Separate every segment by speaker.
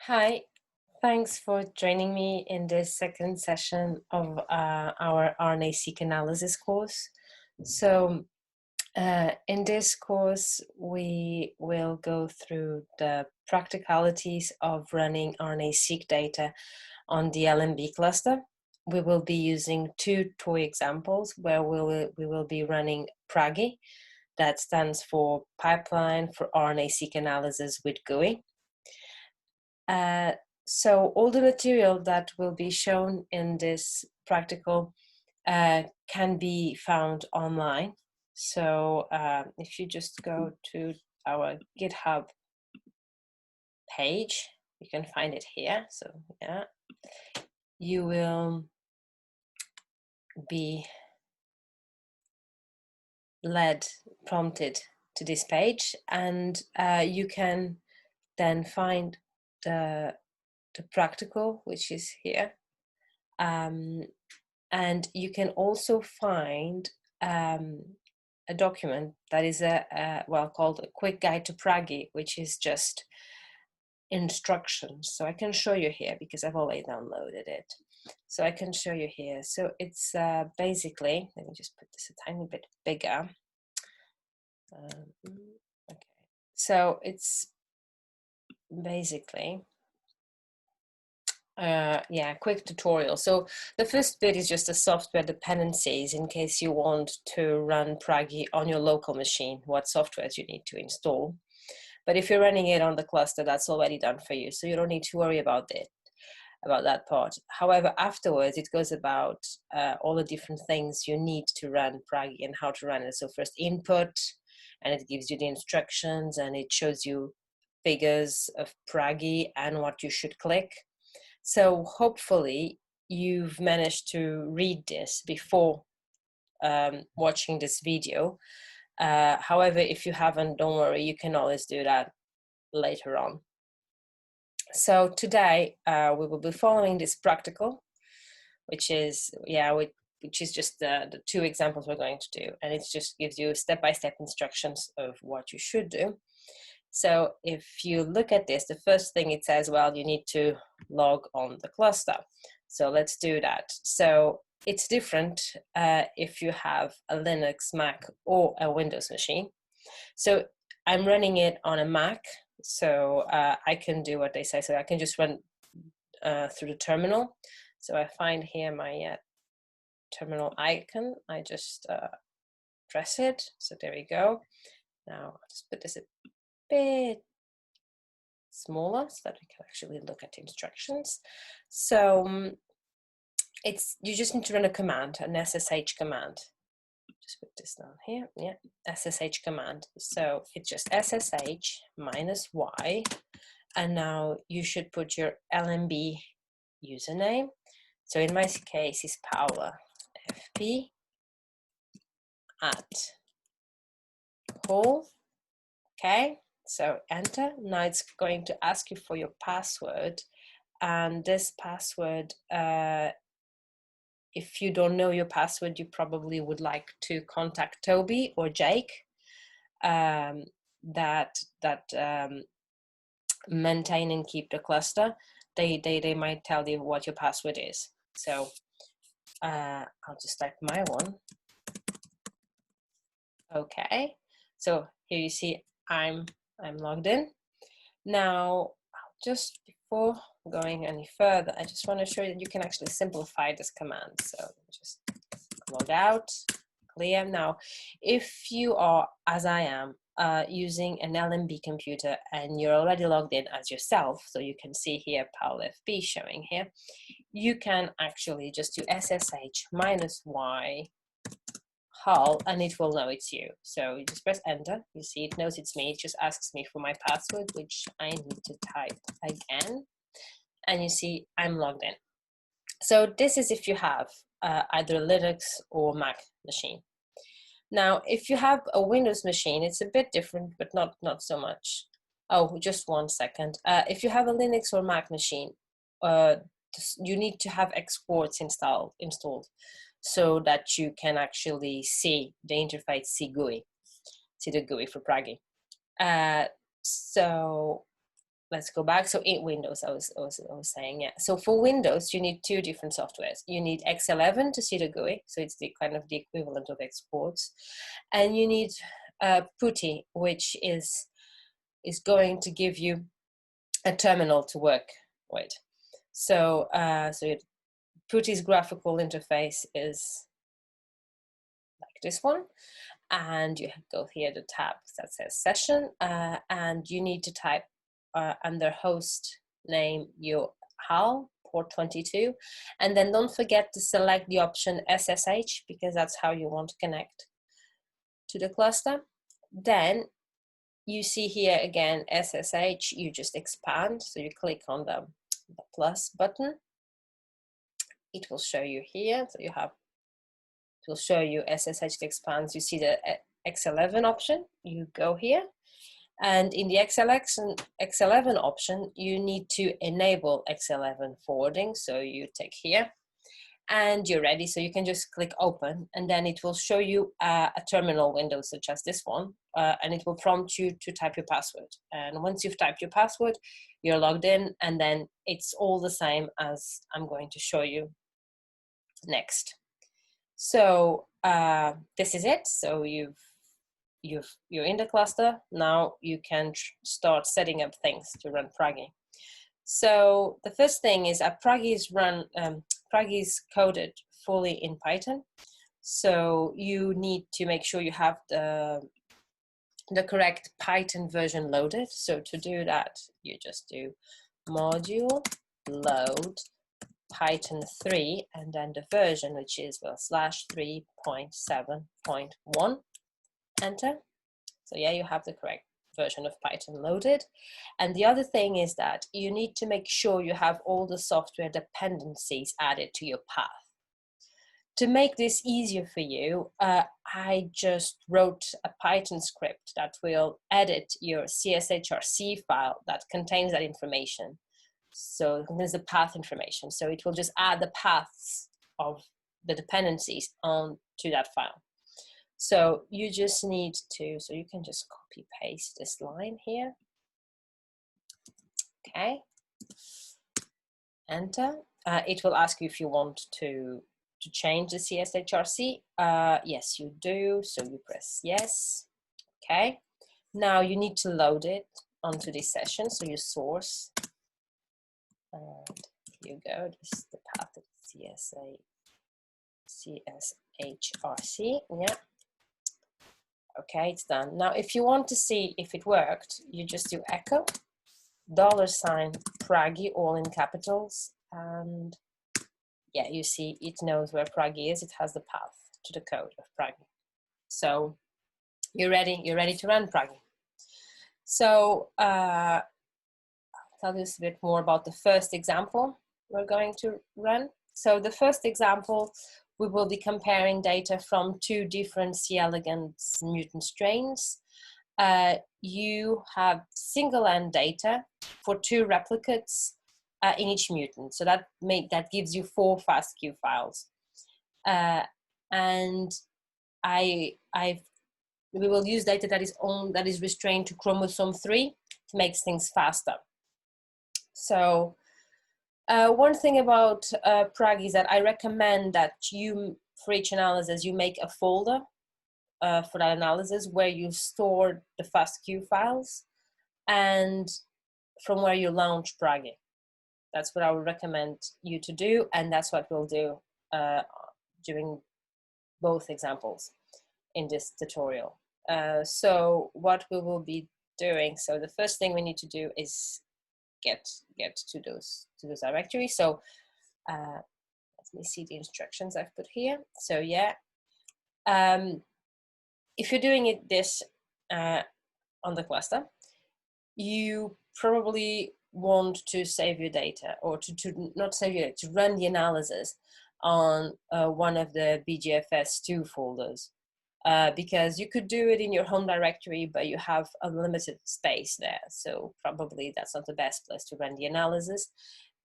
Speaker 1: Hi, thanks for joining me in this second session of our RNA-seq analysis course. So in this course, we will go through the practicalities of running RNA-seq data on the LMB cluster. We will be using two toy examples where we will be running PRAGUI, that stands for Pipeline for RNA-seq Analysis with GUI. So all the material that will be shown in this practical can be found online. So if you just go to our GitHub page, you can find it here. So yeah, you will be prompted to this page, and you can then find the practical, which is here. And you can also find a document that is called a quick guide to PRAGUI, which is just instructions. So I can show you here because I've already downloaded it. So I can show you here. So it's basically, let me just put this a tiny bit bigger. Okay. So it's basically quick tutorial. So the first bit is just the software dependencies in case you want to run PRAGUI on your local machine, what softwares you need to install. But if you're running it on the cluster, that's already done for you, so you don't need to worry about that part. However, afterwards, it goes about all the different things you need to run PRAGUI and how to run it. So first input, and it gives you the instructions, and it shows you figures of PRAGUI and what you should click. So hopefully you've managed to read this before watching this video. However, if you haven't, don't worry, you can always do that later on. So today we will be following this practical, which is just the two examples we're going to do, and it just gives you step-by-step instructions of what you should do. So if you look at this, the first thing it says, well, you need to log on the cluster. So let's do that. So it's different if you have a Linux, Mac, or a Windows machine. So I'm running it on a Mac, so I can do what they say. So I can just run through the terminal. So I find here my terminal icon. I just press it. So there we go. Now I'll just put this a bit smaller so that we can actually look at the instructions. So you just need to run a command, an SSH command. Just put this down here. Yeah, SSH command. So it's just SSH -y, and now you should put your LMB username. So in my case, it's Paula FP at whole. Okay. So enter. Now it's going to ask you for your password, and this password, if you don't know your password, you probably would like to contact Toby or Jake that maintain and keep the cluster. They might tell you what your password is. So I'll just type my one. Okay. So here you see I'm logged in. Now, just before going any further, I just want to show you that you can actually simplify this command. So just log out, clear. Now, if you are, as I am, using an LMB computer and you're already logged in as yourself, so you can see here Paul FP showing here, you can actually just do SSH -y hull, and it will know it's you. So you just press enter. You see it knows it's me. It just asks me for my password, which I need to type again. And you see I'm logged in. So this is if you have either a Linux or Mac machine. Now, if you have a Windows machine, it's a bit different, but not so much. Oh, just 1 second. If you have a Linux or Mac machine, you need to have exports installed, so that you can actually see the interface, see the GUI for PRAGUI. So let's go back. So in Windows, I was saying, yeah. So for Windows, you need two different softwares. You need X11 to see the GUI, so it's the kind of the equivalent of exports, and you need PuTTY, which is going to give you a terminal to work with. So PuTTY's graphical interface is like this one, and you go here the tab that says session, and you need to type under host name your HAL port 22, and then don't forget to select the option SSH, because that's how you want to connect to the cluster. Then you see here again SSH, you just expand, so you click on the plus button. It will show you here, so it will show you SSH expands. You see the X11 option, you go here, and in the X11 option, you need to enable X11 forwarding. So you take here, and you're ready. So you can just click open, and then it will show you a terminal window such as this one, and it will prompt you to type your password. And once you've typed your password, you're logged in, and then it's all the same as I'm going to show you next. So this is it. So you're in the cluster. Now you can start setting up things to run PRAGUI. So the first thing is PRAGUI is coded fully in Python. So you need to make sure you have the correct Python version loaded. So to do that, you just do module load Python 3, and then the version, which is /3.7.1, enter. So yeah, you have the correct version of Python loaded. And the other thing is that you need to make sure you have all the software dependencies added to your path. To make this easier for you, I just wrote a Python script that will edit your CSHRC file that contains that information. So there's the path information. So it will just add the paths of the dependencies onto that file. So you just need to, so you can just copy paste this line here. Okay. Enter. It will ask you if you want to change the CSHRC. Yes, you do. So you press yes. Okay. Now you need to load it onto this session. So you source. And here you go, this is the path of CSHRC, yeah. Okay, it's done. Now, if you want to see if it worked, you just do echo, $PRAGUI, all in capitals, and yeah, you see it knows where PRAGUI is. It has the path to the code of PRAGUI. So you're ready to run PRAGUI. So tell you a bit more about the first example we're going to run. So the first example, we will be comparing data from two different C. elegans mutant strains. You have single end data for two replicates in each mutant. So that gives you 4 FASTQ files. And we will use data that is restrained to chromosome 3 to make things faster. So one thing about PRAGUI is that I recommend that you, for each analysis, you make a folder for that analysis where you store the FASTQ files and from where you launch PRAGUI. That's what I would recommend you to do, and that's what we'll do during both examples in this tutorial. So what we will be doing, so the first thing we need to do is get to those directories. So let me see the instructions I've put here. So yeah, if you're doing this on the cluster, you probably want to save your data, or to not save your data, to run the analysis on one of the BGFS2 folders. Because you could do it in your home directory, but you have unlimited space there. So probably that's not the best place to run the analysis.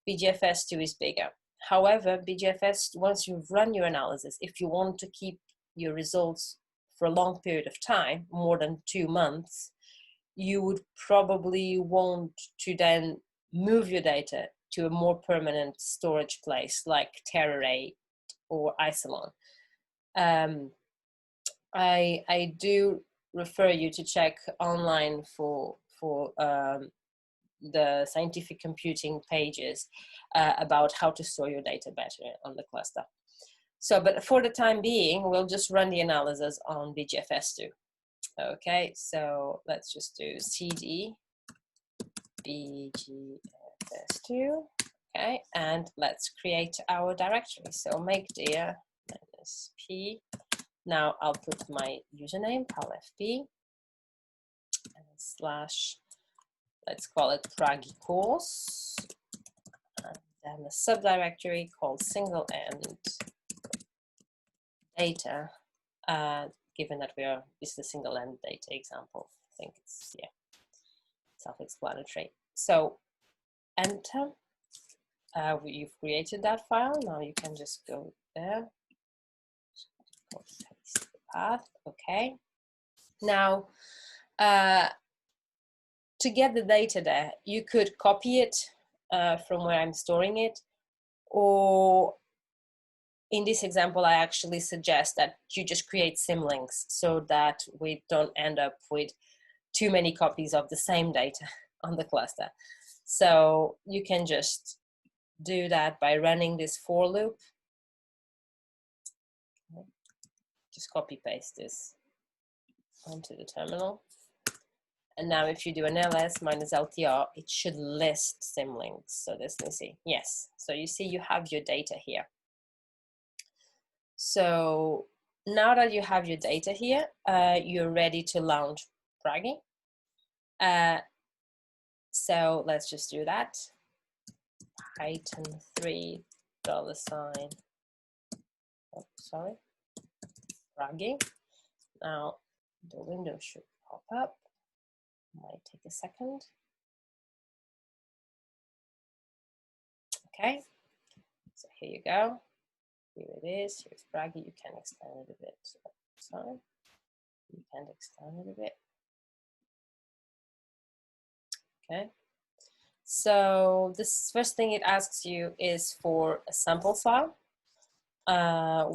Speaker 1: BGFS2 is bigger. However, BGFS, once you've run your analysis, if you want to keep your results for a long period of time, more than 2 months, you would probably want to then move your data to a more permanent storage place like Teradata or Isilon. I do refer you to check online for the scientific computing pages about how to store your data better on the cluster. So, but for the time being, we'll just run the analysis on BGFS2. Okay, so let's just do CD BGFS2. Okay, and let's create our directory. So make dir -p. Now I'll put my username, PALFP, and slash, let's call it PRAGUI course, and then a subdirectory called single end data, given that this is a single end data example. I think it's, yeah, self-explanatory. So enter. You've created that file. Now you can just go there. Paste the path. Okay. Now, to get the data there, you could copy it from where I'm storing it, or in this example, I actually suggest that you just create symlinks so that we don't end up with too many copies of the same data on the cluster. So you can just do that by running this for loop. Just copy paste this onto the terminal. And now if you do an ls -ltr, it should list symlinks. So this, let me see. Yes. So you see you have your data here. So now that you have your data here, you're ready to launch PRAGUI. So let's just do that. Python 3 $, oh, sorry, PRAGUI. Now the window should pop up. Might take a second. Okay, so here you go. Here it is. Here's PRAGUI. You can extend it a bit. Sorry, you can extend it a bit. Okay. So this first thing it asks you is for a sample file,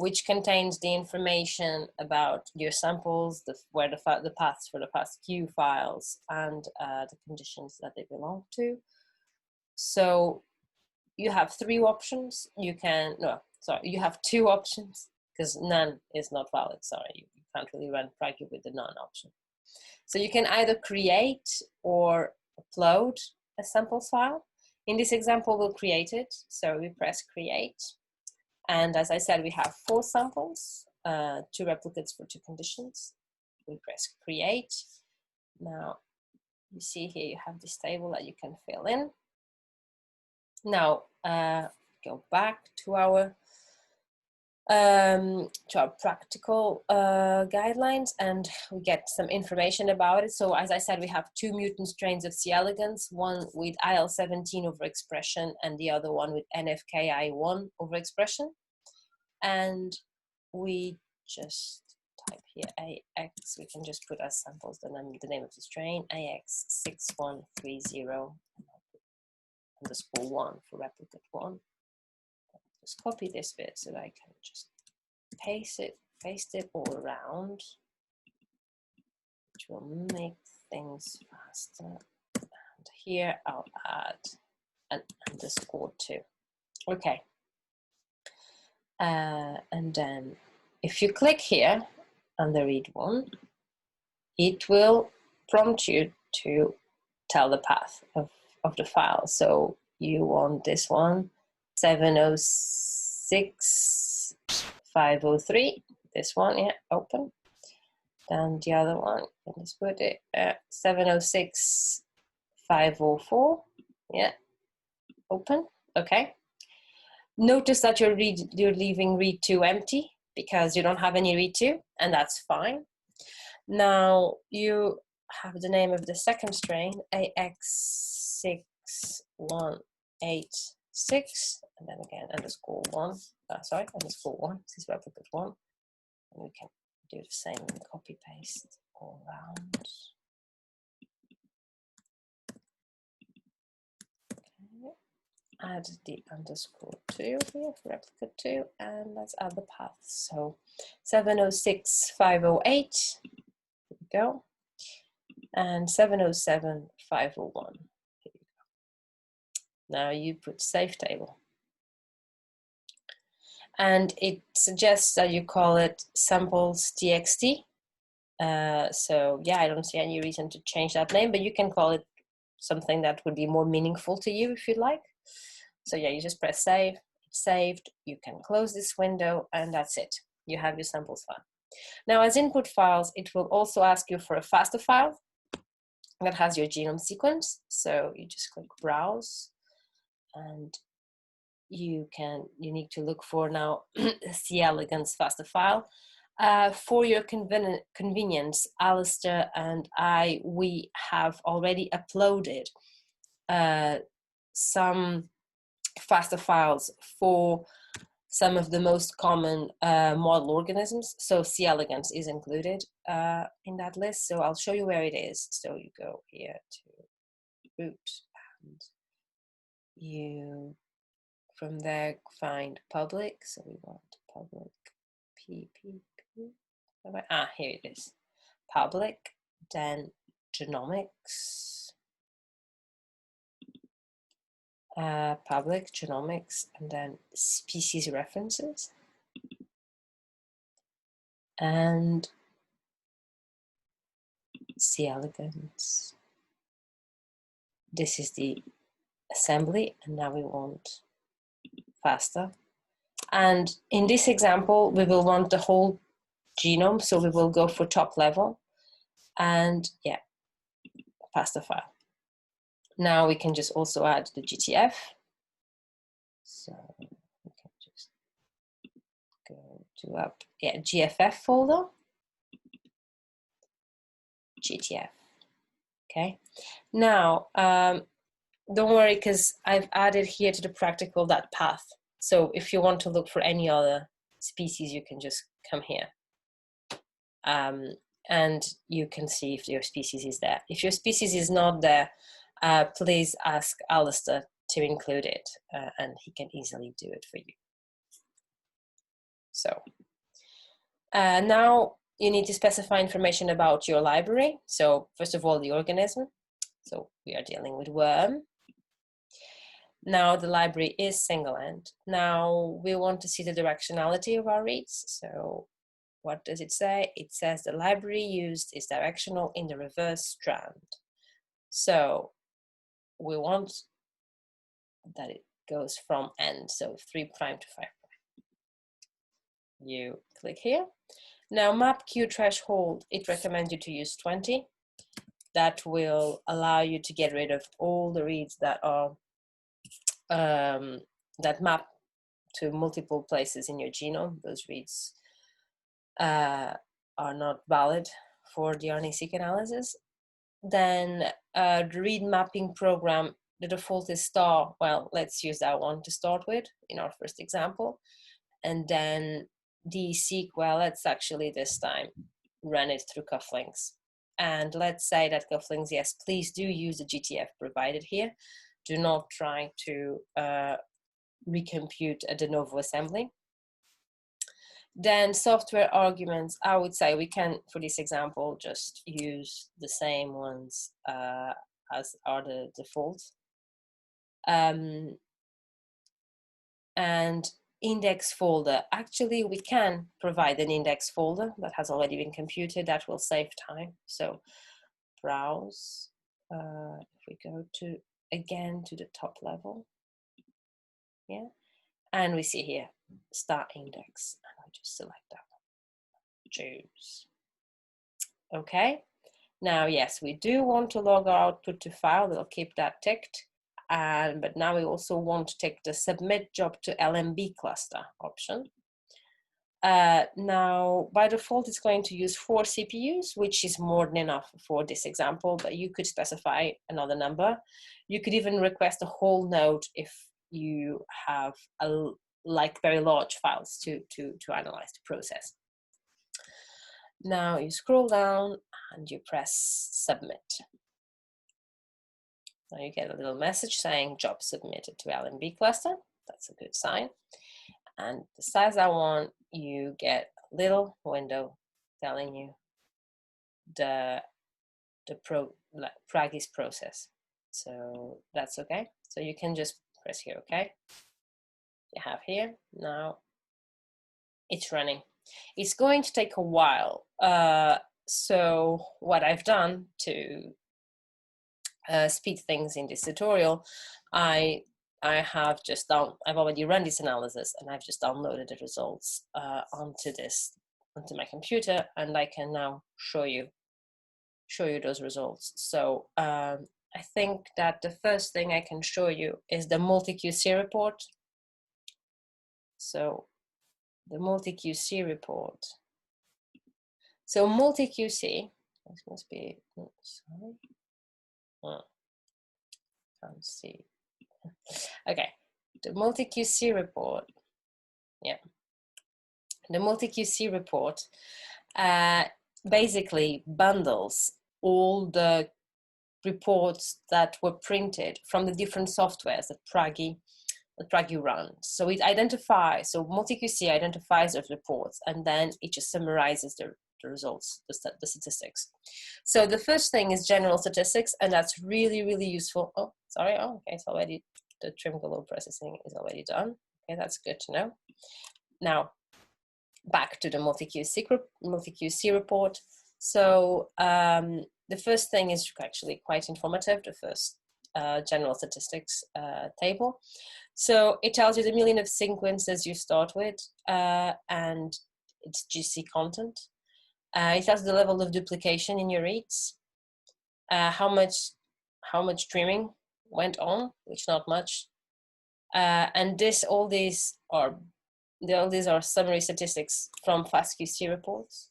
Speaker 1: which contains the information about your samples, the paths for the PASQ files, and the conditions that they belong to. So you have three options. You have two options, because none is not valid. Sorry, you can't really run PRAGUI with the none option. So you can either create or upload a samples file. In this example, we'll create it. So we press create. And as I said, we have 4 samples, 2 replicates for 2 conditions. We press create. Now, you see here you have this table that you can fill in. Now, go back to our practical guidelines, and we get some information about it. So as I said, we have 2 mutant strains of C. elegans, one with IL-17 overexpression and the other one with NFKI1 overexpression. And we just type here AX, we can just put as samples the name of the strain, AX6130 _1 for replicate 1. Just copy this bit so that I can just paste it all around, which will make things faster. And here I'll add an _2. Okay. And then if you click here on the read one, it will prompt you to tell the path of the file. So you want this one, 706.503, this one, yeah, open. Then the other one, let's put it 706.504, yeah, open. Okay. Notice that you're leaving read 2 empty because you don't have any read 2, and that's fine. Now you have the name of the second strain, AX6186, and then again _1. Sorry, _1. This is replicate 1, and we can do the same and copy paste all around. add the underscore 2 here, replicate 2, and let's add the path. So 706.508, here we go, and 707.501. Here we go. Now you put save table. And it suggests that you call it samples.txt. So yeah, I don't see any reason to change that name, but you can call it something that would be more meaningful to you if you'd like. So yeah, you just press save, it's saved, you can close this window, and that's it. You have your samples file. Now as input files, it will also ask you for a FASTA file that has your genome sequence. So you just click browse, and you need to look for now C. elegans FASTA file. For your convenience, Alistair and we have already uploaded some FASTA files for some of the most common model organisms. So C. elegans is included in that list. So I'll show you where it is. So you go here to root, and you from there find public. So we want public here it is, public, then genomics, public, genomics, and then species references, and C. elegans. This is the assembly, and now we want FASTA. And in this example, we will want the whole genome, so we will go for top level, and yeah, FASTA file. Now we can just also add the GTF. So we can just go to GFF folder, GTF. Okay. Now, don't worry, because I've added here to the practical that path. So if you want to look for any other species, you can just come here. And you can see if your species is there. If your species is not there, please ask Alistair to include it, and he can easily do it for you. So now you need to specify information about your library. So first of all, the organism. So we are dealing with worm. Now the library is single end. Now we want to see the directionality of our reads. So what does it say? It says the library used is directional in the reverse strand. So we want that it goes from end, so 3' to 5'. You click here. Now map Q threshold, it recommends you to use 20. That will allow you to get rid of all the reads that are that map to multiple places in your genome. Those reads are not valid for the RNA-seq analysis. Then the read mapping program, the default is star. Well, let's use that one to start with in our first example. And then the seq, well, let's actually this time run it through cufflinks. And let's say that cufflinks, yes, please do use the GTF provided here. Do not try to recompute a de novo assembly. Then software arguments, I would say we can, for this example, just use the same ones as are the default. And index folder, actually we can provide an index folder that has already been computed. That will save time. So browse, if we go to, again, to the top level, yeah, and we see here, start index, and I just select that one, choose. Okay, now yes, we do want to log our output to file, we'll keep that ticked. But now we also want to take the submit job to LMB cluster option. Now, by default, it's going to use 4 CPUs, which is more than enough for this example, but you could specify another number. You could even request a whole node if you have very large files to analyze, to process. Now you scroll down and you press submit. Now you get a little message saying job submitted to LMB cluster. That's a good sign. And the size I want, you get a little window telling you the PRAGUI's process. So that's okay. So you can just press here, okay? You have here, now it's running. It's going to take a while. So what I've done to speed things in this tutorial, I've already run this analysis and I've just downloaded the results onto my computer, and I can now show you those results. So I think that the first thing I can show you is the multi-QC report. So the multi-QC report. So multi-QC, this must be, sorry. Oh, can't see. Okay, the multi-QC report. Yeah, the multi-QC report basically bundles all the reports that were printed from the different softwares that PRAGUI runs. So it identifies, so multi-QC identifies those reports, and then it just summarizes the results, the statistics. So the first thing is general statistics, and that's really, really useful. Oh, sorry. Oh, okay, it's already, the trim below processing is already done. Okay, that's good to know. Now, back to the multi-QC report. So the first thing is actually quite informative, the first general statistics table. So it tells you the million of sequences you start with, and its GC content. It tells the level of duplication in your reads, how much trimming went on, which not much, and all these are summary statistics from FastQC reports.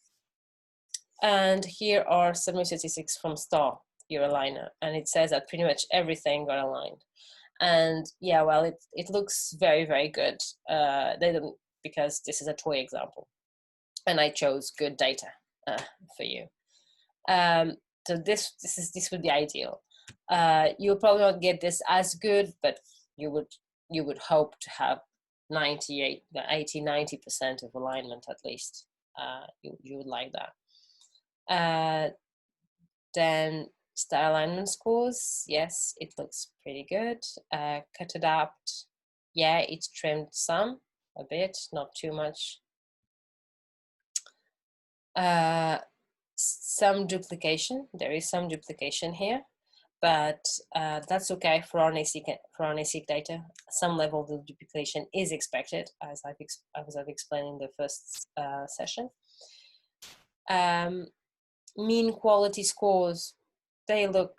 Speaker 1: And here are summary statistics from STAR, your aligner, and it says that pretty much everything got aligned. And yeah, well, it looks very, very good. They don't, because this is a toy example, and I chose good data for you. So this would be ideal. You'll probably not get this as good, but you would hope to have 80, 90% of alignment at least. You would like that. Then star alignment scores, yes, it looks pretty good. Cut adapt, yeah, it's trimmed some, a bit, not too much. Some duplication, there is some duplication here, but that's okay for RNA-seq data. Some level of duplication is expected, as I've explained in the first session. Mean quality scores, they look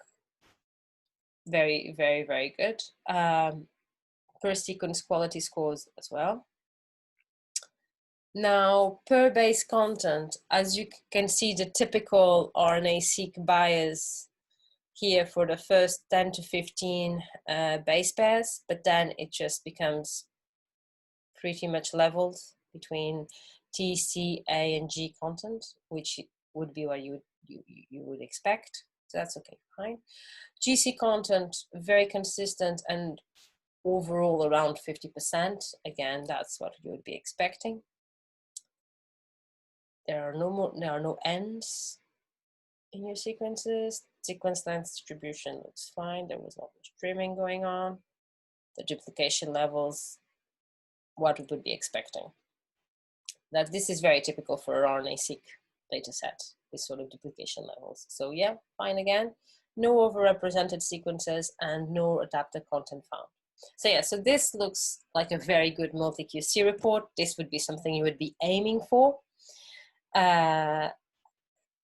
Speaker 1: very, very, very good. Per sequence quality scores as well. Now, per base content, as you can see, the typical RNA-seq bias here for the first 10 to 15 base pairs, but then it just becomes pretty much leveled between T, C, A, and G content, which would be what you would expect. So that's okay, fine. GC content, very consistent and overall around 50%. Again, that's what you would be expecting. There are no ends in your sequences. Sequence length distribution looks fine. There was not much trimming going on. The duplication levels, what we would be expecting. That this is very typical for an RNA-seq data set, this sort of duplication levels. So yeah, fine again. No overrepresented sequences and no adapted content found. So yeah, so this looks like a very good multi-QC report. This would be something you would be aiming for.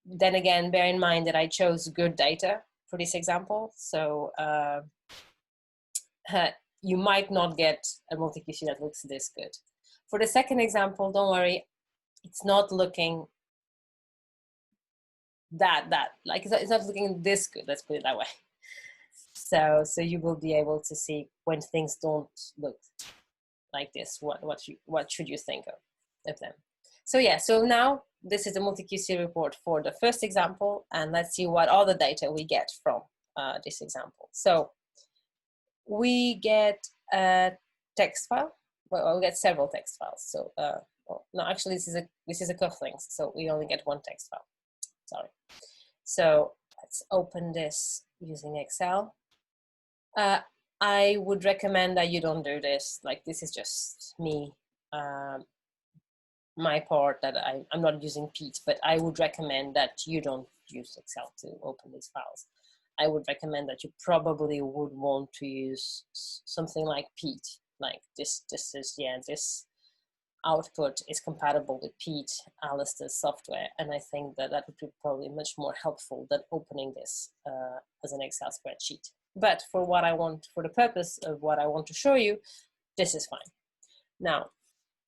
Speaker 1: Then again, bear in mind that I chose good data for this example. So you might not get a multi-QC that looks this good. For the second example, don't worry, it's not looking like it's not looking this good, let's put it that way. So you will be able to see when things don't look like this, what should you think of them. So yeah, so now this is the multi-QC report for the first example, and let's see what other data we get from this example. So we get a text file. Well, we get several text files. So, well, no, actually, this is a cufflinks. So we only get one text file. Sorry. So let's open this using Excel. I would recommend that you don't do this. Like, this is just me, my part, that I'm not using PEAT, but I would recommend that you don't use Excel to open these files. I would recommend that you probably would want to use something like PEAT. Like this output is compatible with PEAT, Alistair's software, and I think that that would be probably much more helpful than opening this as an Excel spreadsheet. But for what I want, for the purpose of what I want to show you, this is fine. Now,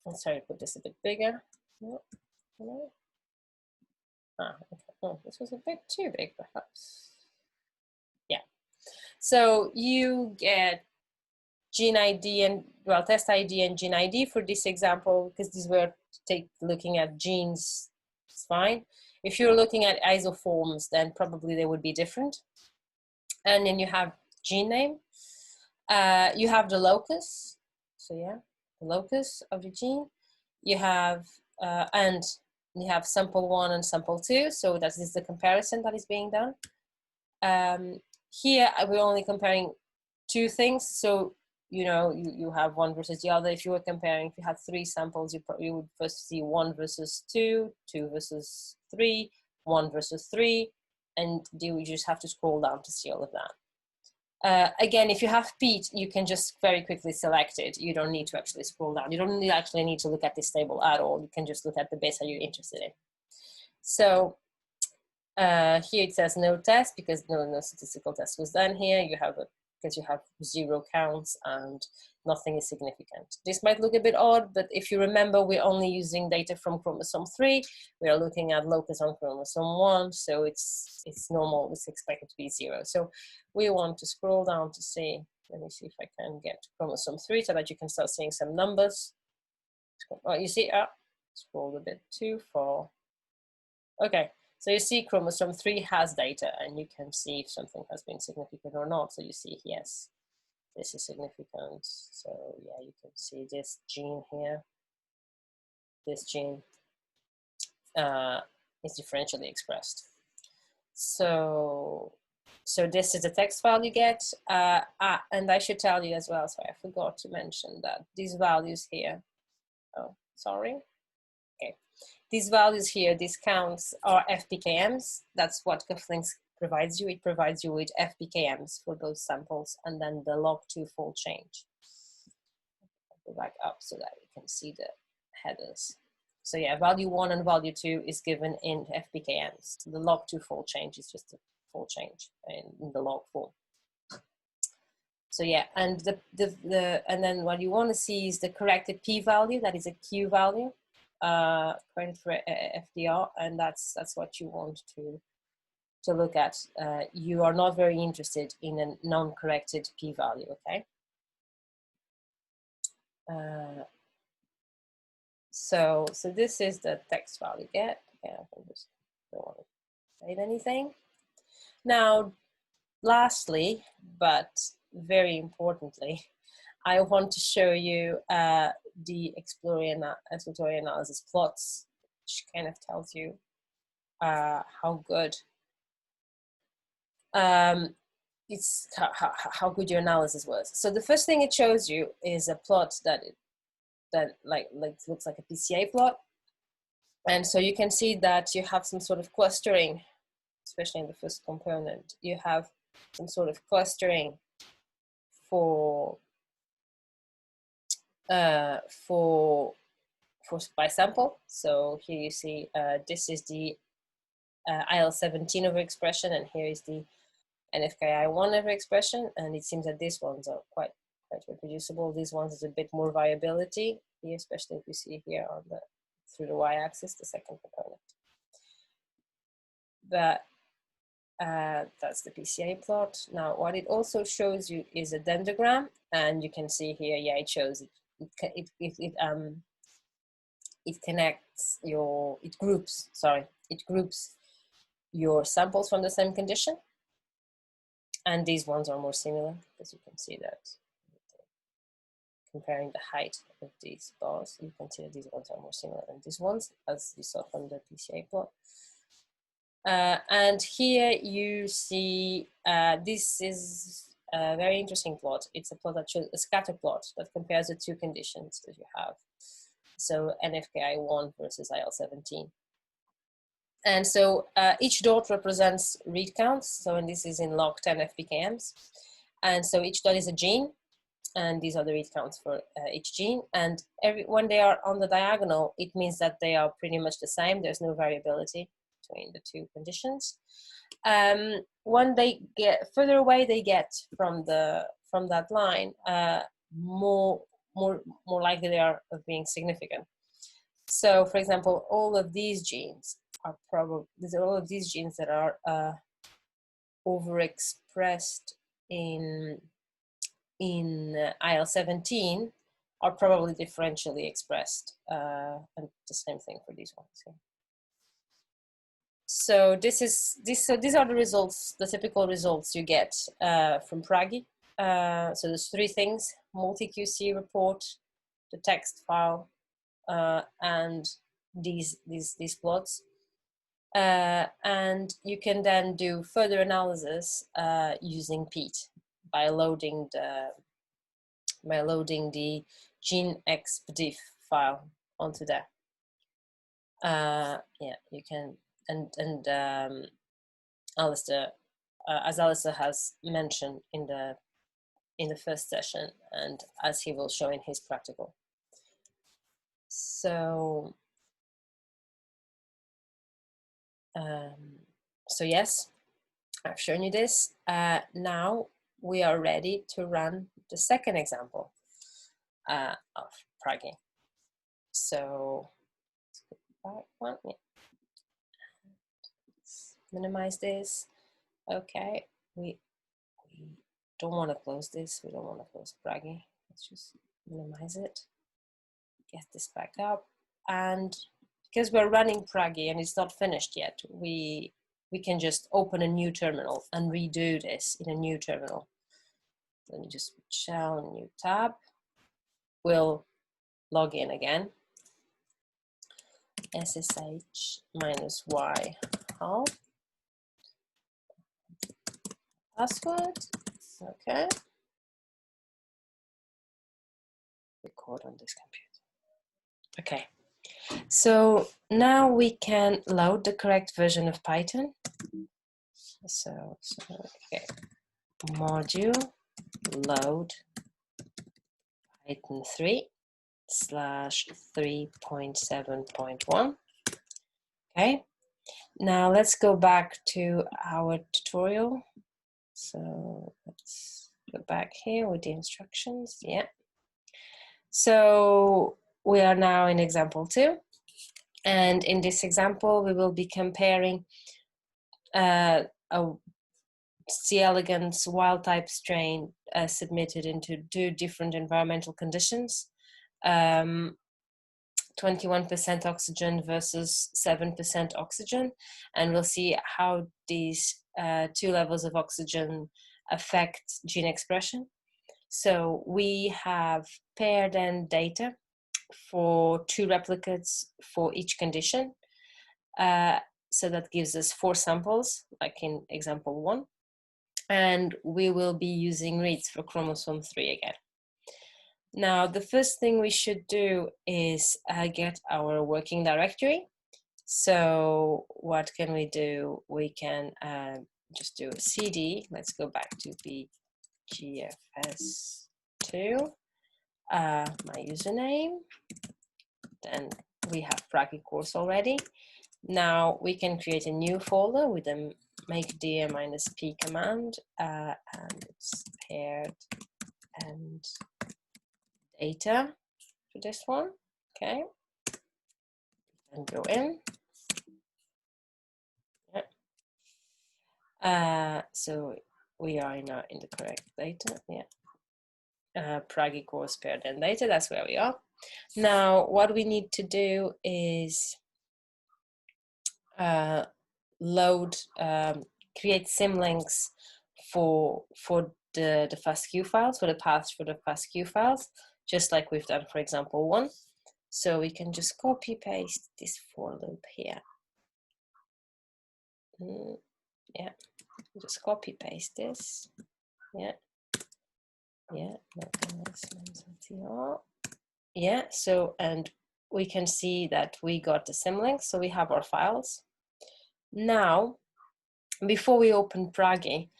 Speaker 1: let's try to put this a bit bigger. No, no. Ah, okay. Oh, this was a bit too big, perhaps. Yeah. So you get gene ID and, well, test ID and gene ID for this example, because these were looking at genes, it's fine. If you're looking at isoforms, then probably they would be different. And then you have gene name. You have the locus. So yeah, the locus of the gene. You have, and you have sample 1 and sample 2. So that is the comparison that is being done. Here, we're only comparing 2 things. So, you know, you have one versus the other. If you were comparing, if you had 3 samples, you would first see 1 versus 2, 2 versus 3, 1 versus 3, and you just have to scroll down to see all of that. Again, if you have PEAT, you can just very quickly select it. You don't need to actually scroll down. You don't actually need to look at this table at all. You can just look at the bits that you're interested in. So here it says no test, because no statistical test was done here. You have because you have 0 counts and nothing is significant. This might look a bit odd, but if you remember, we're only using data from chromosome 3. We are looking at locus on chromosome 1, so it's normal. It's expected to be 0. So we want to scroll down to see. Let me see if I can get to chromosome 3 so that you can start seeing some numbers. Oh, you see, scroll a bit too far. Okay. So you see chromosome 3 has data, and you can see if something has been significant or not. So you see, yes, this is significant. So yeah, you can see this gene here. This gene is differentially expressed. So this is the text file you get. And I should tell you as well, sorry, I forgot to mention that these values here, oh, sorry. Okay. These values here, these counts are FPKMs. That's what cufflinks provides you. It provides you with FPKMs for those samples, and then the log2 fold change. Go back up so that you can see the headers. So yeah, value 1 and value 2 is given in FPKMs. The log2 fold change is just a fold change in the log form. So yeah, and and then what you want to see is the corrected p-value. That is a q value. Corrected for FDR, and that's what you want to look at. You are not very interested in a non-corrected p-value, okay? So this is the text file you get. Okay, I just don't want to save anything. Now, lastly, but very importantly, I want to show you the exploratory analysis plots, which kind of tells you how good it's how good your analysis was. So the first thing it shows you is a plot that looks like a Pca plot, and so you can see that you have some sort of clustering, especially in the first component. You have some sort of clustering for by sample. So here you see this is the IL-17 overexpression, and here is the NFKI1 overexpression, and it seems that these ones are quite reproducible. These ones is a bit more variability here, especially if you see here on through the y-axis, the second component. But that's the Pca plot. Now, what it also shows you is a dendrogram, and you can see here, yeah, it shows it connects it groups your samples from the same condition. And these ones are more similar, because you can see that comparing the height of these bars, you can see that these ones are more similar than these ones, as you saw from the Pca plot. And here you see this is a very interesting plot. It's a plot that shows a scatter plot that compares the two conditions that you have. So NFKI1 versus IL-17. And so each dot represents read counts. So and this is in log 10 FPKMs. And so each dot is a gene. And these are the read counts for each gene. And when they are on the diagonal, it means that they are pretty much the same. There's no variability between the two conditions. When they get further away, they get from that line, more likely they are of being significant. So, for example, all of these genes are probably all of these genes that are overexpressed in IL-17 are probably differentially expressed, and the same thing for these ones here. So these are the results, the typical results you get from PRAGUI. So there's three things: multi-QC report, the text file, and these plots. And you can then do further analysis using PEAT by loading the GeneXpdif file onto there. Yeah, you can, and Alistair, as Alistair has mentioned in the first session, and as he will show in his practical. So, so yes, I've shown you this. Now we are ready to run the second example of PRAGUI. So, one, yeah. Minimize this. Okay, we don't want to close this. We don't want to close PRAGUI. Let's just minimize it. Get this back up. And because we're running PRAGUI and it's not finished yet, we can just open a new terminal and redo this in a new terminal. Let me just shell new tab. We'll log in again. SSH-y hull. Password. Okay. Record on this computer. Okay. So now we can load the correct version of Python. So okay. Module load Python 3/3.7.1. Okay. Now let's go back to our tutorial. So let's go back here with the instructions. Yeah. So we are now in example 2. And in this example, we will be comparing a C. elegans wild type strain submitted into 2 different environmental conditions. 21% oxygen versus 7% oxygen. And we'll see how these 2 levels of oxygen affect gene expression. So we have paired end data for 2 replicates for each condition. So that gives us 4 samples, like in example 1. And we will be using reads for chromosome 3 again. Now, the first thing we should do is get our working directory. So what can we do? We can just do a cd. Let's go back to BGFS2, my username. Then we have PRAGUI course already. Now we can create a new folder with the make -p command, and it's paired and data for this one. Okay, and go in. Yeah. So we are now in the correct data. Yeah. PRAGUI course paired and data. That's where we are. Now, what we need to do is load, create symlinks for the FASTQ files, for the paths for the FASTQ files, just like we've done for example 1. So we can just copy paste this for loop here. Yeah, just copy paste this. Yeah, yeah. So, and we can see that we got the symlinks, so we have our files. Now, before we open PRAGUI,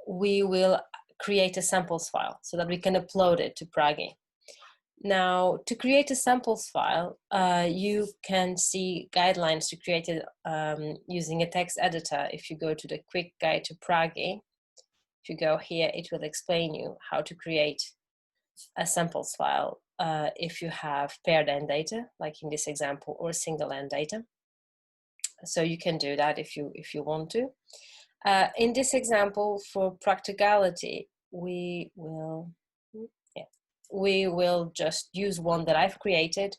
Speaker 1: we will create a samples file so that we can upload it to PRAGUI. Now, to create a samples file, you can see guidelines to create it using a text editor. If you go to the quick guide to PRAGUI, if you go here, it will explain you how to create a samples file if you have paired end data, like in this example, or single end data. So you can do that if you want to. In this example, for practicality, we will just use one that I've created,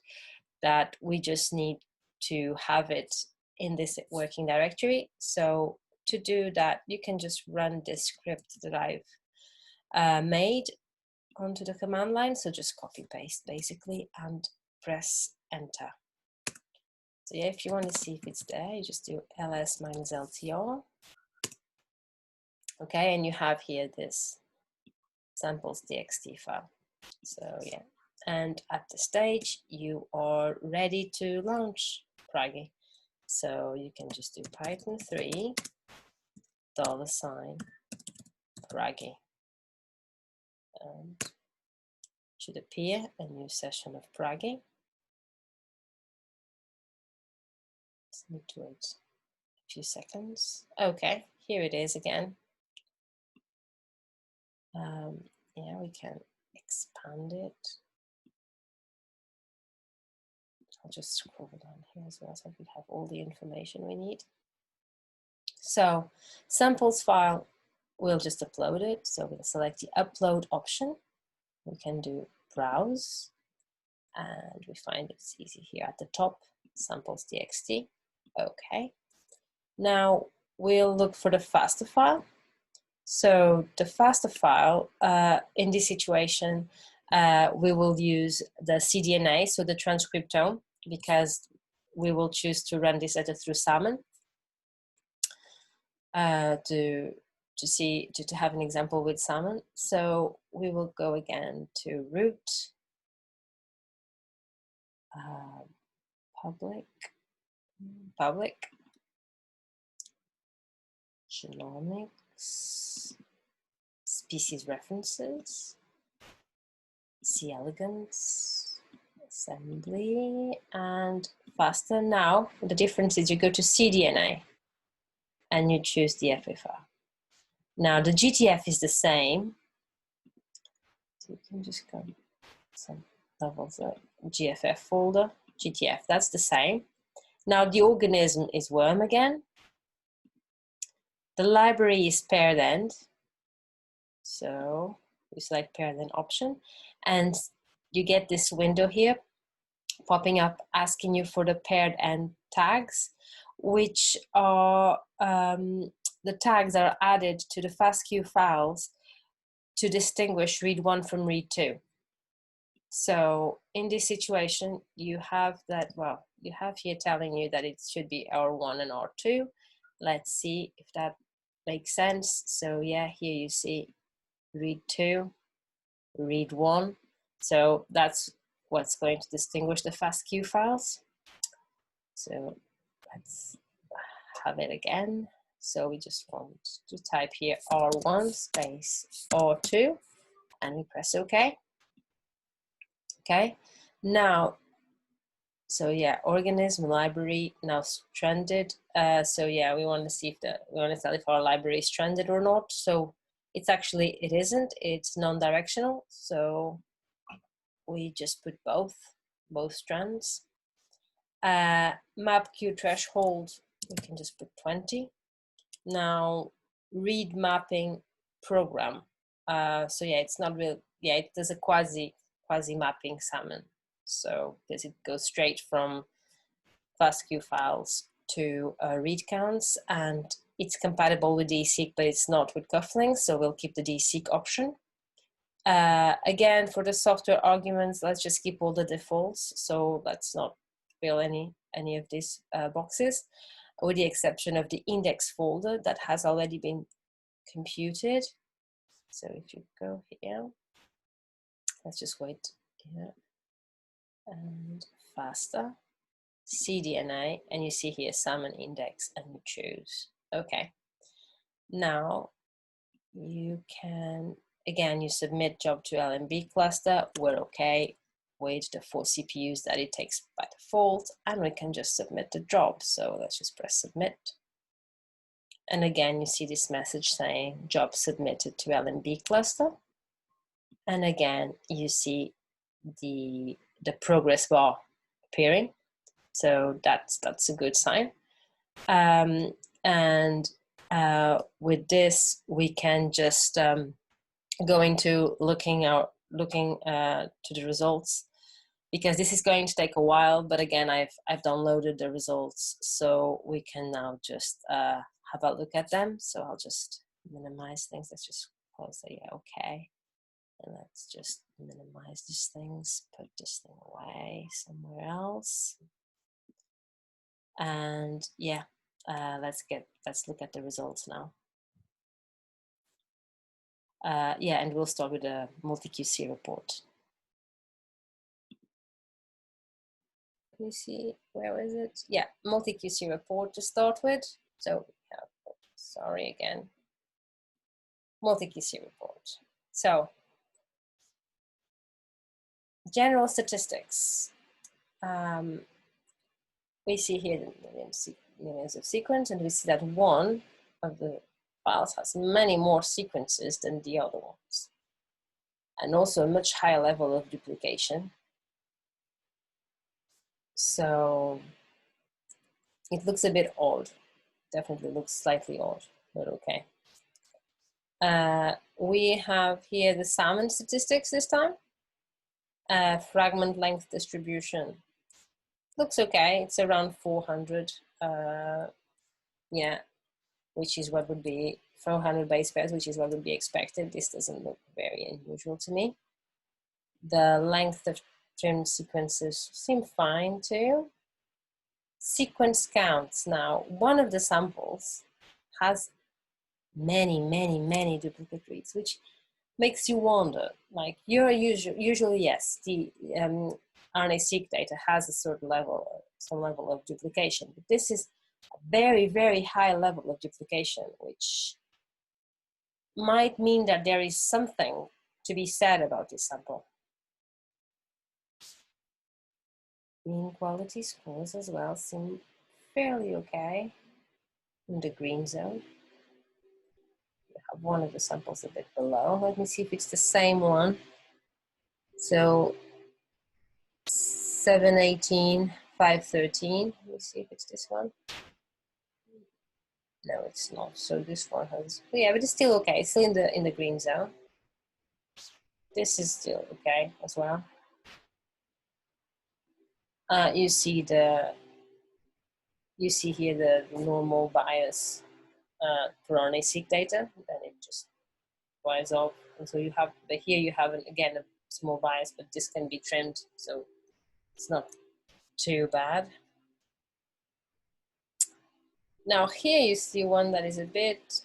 Speaker 1: that we just need to have it in this working directory. So to do that, you can just run this script that I've made onto the command line. So just copy paste basically and press enter. So yeah, if you want to see if it's there, you just do ls -ltr. Okay, and you have here this samples.txt file. So yeah, and at the stage you are ready to launch PRAGUI. So you can just do Python 3 $PRAGUI, and should appear a new session of PRAGUI. Just need to wait a few seconds. Okay, here it is again. Yeah, we can expand it. I'll just scroll down here as well so we have all the information we need. So samples file, we'll just upload it. So we'll select the upload option. We can do browse, and we find it's easy here at the top, samples.txt. Okay. Now we'll look for the FASTA file. So the FASTA file, in this situation, we will use the cDNA, so the transcriptome, because we will choose to run this editor through Salmon to have an example with Salmon. So we will go again to root, public, genomics, species references, C. elegans, assembly, and FASTA. Now, the difference is you go to cDNA and you choose the FA file. Now, the GTF is the same. So you can just go some levels of GFF folder, GTF, that's the same. Now, the organism is worm again. The library is paired end. So we select paired end option, and you get this window here popping up asking you for the paired end tags, which are the tags are added to the FASTQ files to distinguish read 1 from read 2. So in this situation, you have that, well, you have here telling you that it should be R1 and R2. Let's see if that makes sense. So yeah, here you see read 2, read 1. So that's what's going to distinguish the FASTQ files. So let's have it again. So we just want to type here R1 space R2 and we press OK. Okay, now, so yeah, organism, library, now stranded. So yeah, we want to see if we want to tell if our library is stranded or not. So it isn't, it's non-directional. So we just put both strands. Map Q threshold, we can just put 20. Now, read mapping program. So yeah, it's not real. Yeah, it does a quasi mapping Salmon. So because it goes straight from FASTQ files to read counts, and It's compatible with DSeq, but it's not with cufflinks, so we'll keep the DSeq option. Again, for the software arguments, let's just keep all the defaults. So let's not fill any of these boxes, with the exception of the index folder that has already been computed. So if you go here, let's just wait here, and faster, cDNA, and you see here Salmon index, and you choose. Okay. Now you can, again, you submit Job to LMB cluster. We're okay with the 4 CPUs that it takes by default, and we can just submit the job. So let's just press submit. And again, you see this message saying job submitted to LMB cluster. And again, you see the progress bar appearing. So that's a good sign. With this, we can just go into looking to the results, because this is going to take a while. But again, I've downloaded the results, so we can now just have a look at them. So I'll just minimize things. Let's just close that. Yeah, okay. And let's just minimize these things, put this thing away somewhere else. And yeah, let's look at the results now. Yeah, and we'll start with a multi-QC report. Let me see, where is it? Yeah, multi-QC report to start with. So we have, sorry again, multi-QC report. So general statistics. We see here the millions of sequence, and we see that one of the files has many more sequences than the other ones, and also a much higher level of duplication. So it looks a bit odd. Definitely looks slightly odd, but okay. We have here the Salmon Statistics this time. Fragment length distribution looks okay. It's around 400. Yeah, which is what would be 400 base pairs, which is what would be expected. This doesn't look very unusual to me. The length of trimmed sequences seem fine too. Sequence counts. Now, one of the samples has many duplicate reads, which makes you wonder. Like, you're usually yes, the RNA-seq data has a certain level, some level of duplication, but this is a very high level of duplication, which might mean that there is something to be said about this sample. Mean quality scores as well seem fairly okay in the green zone. We have one of the samples a bit below. Let me see if it's the same one. So 718, 513. Let me see if it's this one. No, it's not. So this one has, yeah, but it's still okay. It's still in the green zone. This is still okay as well. You see here the normal bias for RNA-seq data, and it just wires off. And so you have, but here you have again a small bias, but this can be trimmed, so it's not too bad. Now here you see one that is a bit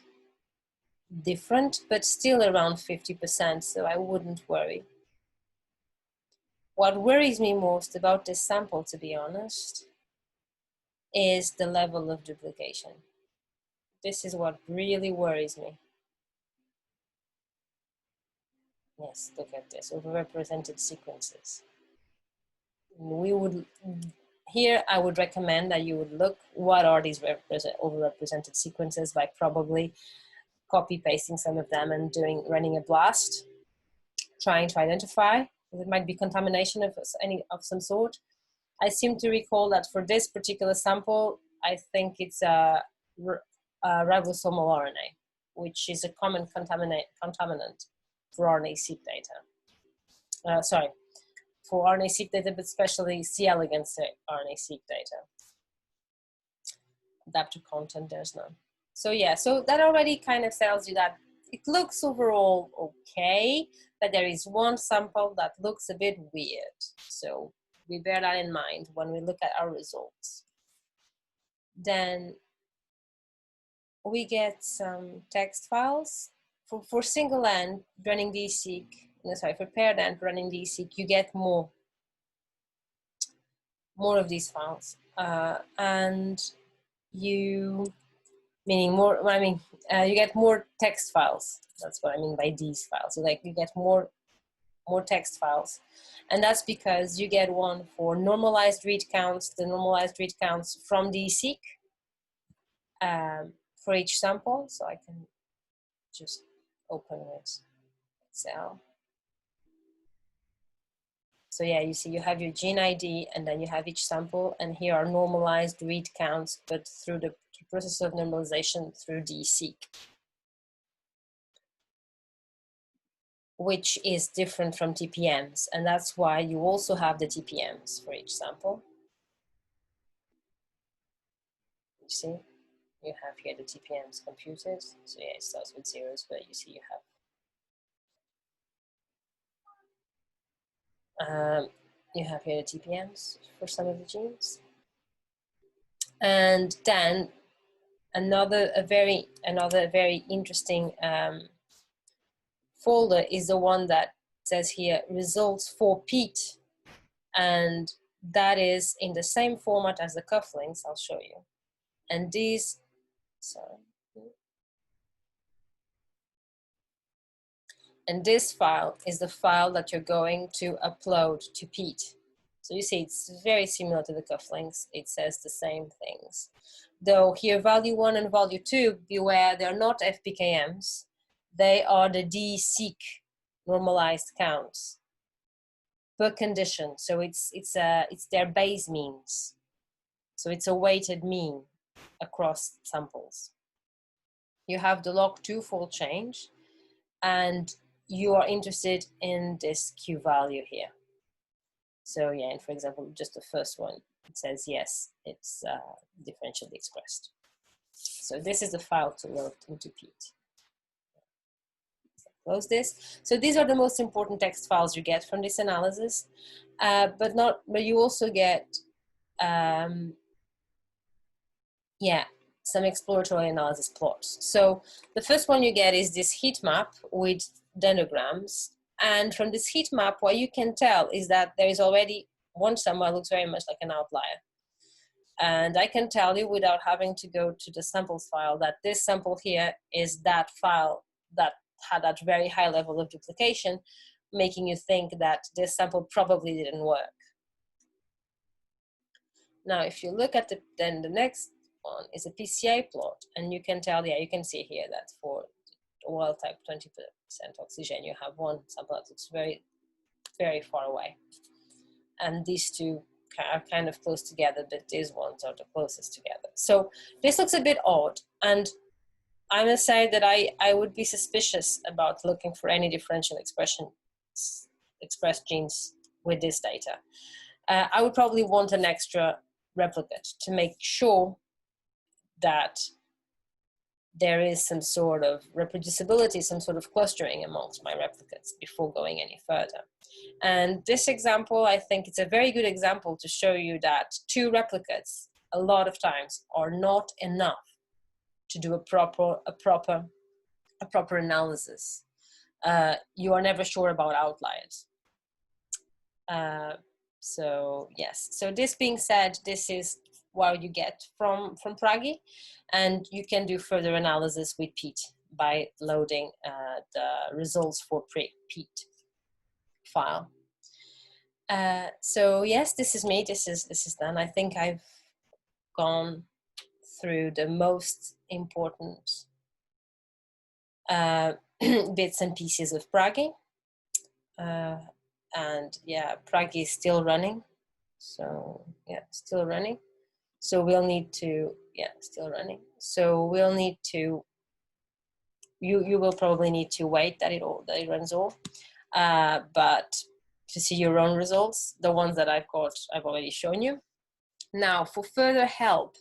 Speaker 1: different, but still around 50%, so I wouldn't worry. What worries me most about this sample, to be honest, is the level of duplication. This is what really worries me. Yes, look at this, overrepresented sequences. Here I would recommend that you would look what are these overrepresented sequences by probably copy pasting some of them and running a blast, trying to identify. It might be contamination of some sort. I seem to recall that for this particular sample, I think it's a ribosomal RNA, which is a common contaminant for RNA-seq data. Sorry, for RNA-seq data, but especially C. elegans RNA-seq data. Adaptive content, there's none. So yeah, so that already kind of tells you that it looks overall okay, but there is one sample that looks a bit weird. So we bear that in mind when we look at our results. Then we get some text files. For single end running DSeq, no, sorry, for paired end running DSeq, you get more of these files. And you, meaning more, I mean, you get more text files. That's what I mean by these files. So like you get more text files. And that's because you get one for normalized read counts, the normalized read counts from DSeq for each sample. So I can just open it, Excel. So yeah, you see you have your gene ID and then you have each sample, and here are normalized read counts, but through the process of normalization through DSeq, which is different from TPMs. And that's why you also have the TPMs for each sample. You see, you have here the TPMs computed. So yeah, it starts with zeros, but you see you have here the TPMs for some of the genes. And then another very interesting folder is the one that says here results for PEAT, and that is in the same format as the cufflinks. I'll show you. And these, sorry, and this file is the file that you're going to upload to PEAT. So you see it's very similar to the cufflinks. It says the same things. Though here value 1 and value 2, beware, they're not FPKMs. They are the DSeq normalized counts per condition. So it's their base means. So it's a weighted mean across samples. You have the log2 fold change, and you are interested in this Q value here. So yeah, and for example, just the first one, it says yes, it's differentially expressed. So this is the file to load into PEAT. Close this. So these are the most important text files you get from this analysis, but you also get some exploratory analysis plots. So the first one you get is this heat map with dendrograms. And from this heat map, what you can tell is that there is already one sample that looks very much like an outlier. And I can tell you without having to go to the samples file that this sample here is that file that had that very high level of duplication, making you think that this sample probably didn't work. Now, if you look at then the next one is a Pca plot, and you can tell, yeah, you can see here that for wild type 20% oxygen, you have one sample that looks very, very far away. And these two are kind of close together, but these ones are the closest together. So this looks a bit odd. And I must say that I would be suspicious about looking for any differential expressed genes with this data. I would probably want an extra replicate to make sure that there is some sort of reproducibility, some sort of clustering amongst my replicates before going any further. And this example, I think it's a very good example to show you that 2 replicates a lot of times are not enough to do a proper analysis. You are never sure about outliers. So yes, so this being said, this is what you get from PRAGUI, and you can do further analysis with PEAT by loading the results for PEAT file. So yes, this is me. This is done. I think I've gone through the most important bits and pieces of PRAGUI. And yeah, PRAGUI is still running. So yeah, still running. So we'll need to, yeah, still running. So we'll need to, you will probably need to wait that it runs all. But to see your own results, the ones that I've already shown you. Now, for further help,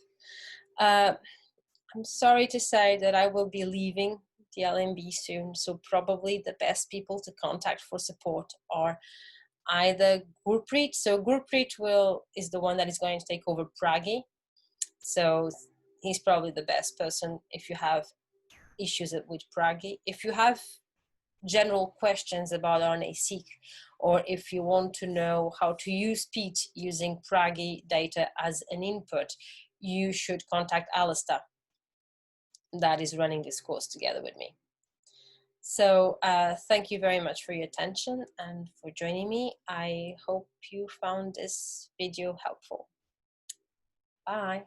Speaker 1: I'm sorry to say that I will be leaving the LMB soon, so probably the best people to contact for support are either Gurpreet. So Gurpreet is the one that is going to take over PRAGUI. So he's probably the best person if you have issues with PRAGUI. If you have general questions about RNA-seq, or if you want to know how to use PEAT using PRAGUI data as an input, you should contact Alistair, that is running this course together with me. So thank you very much for your attention and for joining me. I hope you found this video helpful. Bye.